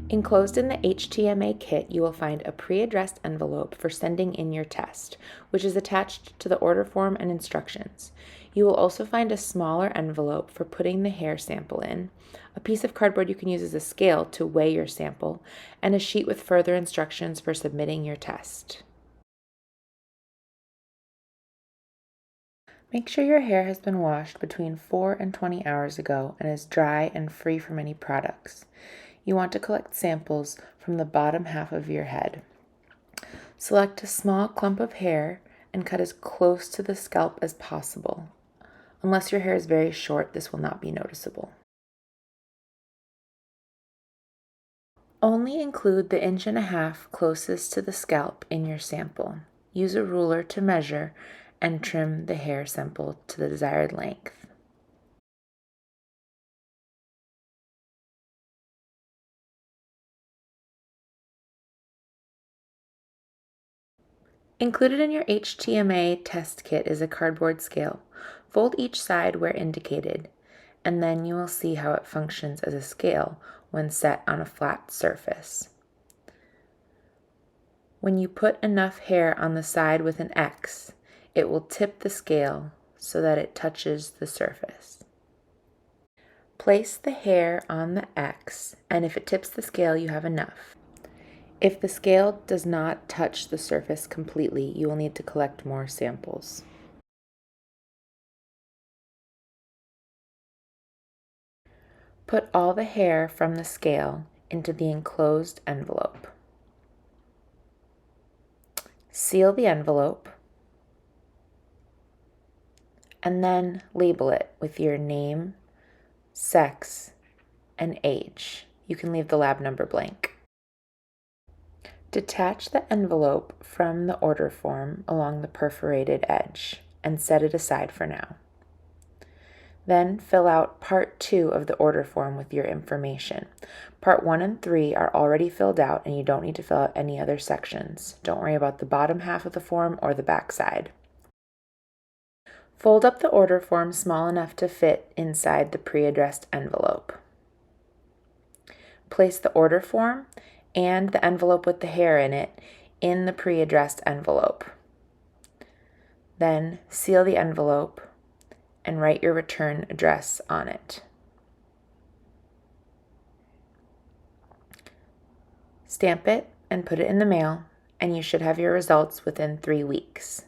Enclosed in the HTMA kit, you will find a pre-addressed envelope for sending in your test, which is attached to the order form and instructions. You will also find a smaller envelope for putting the hair sample in, a piece of cardboard you can use as a scale to weigh your sample, and a sheet with further instructions for submitting your test. Make sure your hair has been washed between 4 and 20 hours ago and is dry and free from any products. You want to collect samples from the bottom half of your head. Select a small clump of hair and cut as close to the scalp as possible. Unless your hair is very short, this will not be noticeable. Only include the 1.5 inches closest to the scalp in your sample. Use a ruler to measure and trim the hair sample to the desired length. Included in your HTMA test kit is a cardboard scale. Fold each side where indicated, and then you will see how it functions as a scale when set on a flat surface. When you put enough hair on the side with an X, it will tip the scale so that it touches the surface. Place the hair on the X, and if it tips the scale, you have enough. If the scale does not touch the surface completely, you will need to collect more samples. Put all the hair from the scale into the enclosed envelope. Seal the envelope and then label it with your name, sex, and age. You can leave the lab number blank. Detach the envelope from the order form along the perforated edge and set it aside for now. Then fill out Part 2 of the order form with your information. Part 1 and 3 are already filled out and you don't need to fill out any other sections. Don't worry about the bottom half of the form or the back side. Fold up the order form small enough to fit inside the pre-addressed envelope. Place the order form and the envelope with the hair in it in the pre-addressed envelope. Then seal the envelope and write your return address on it. Stamp it and put it in the mail, and you should have your results within 3 weeks.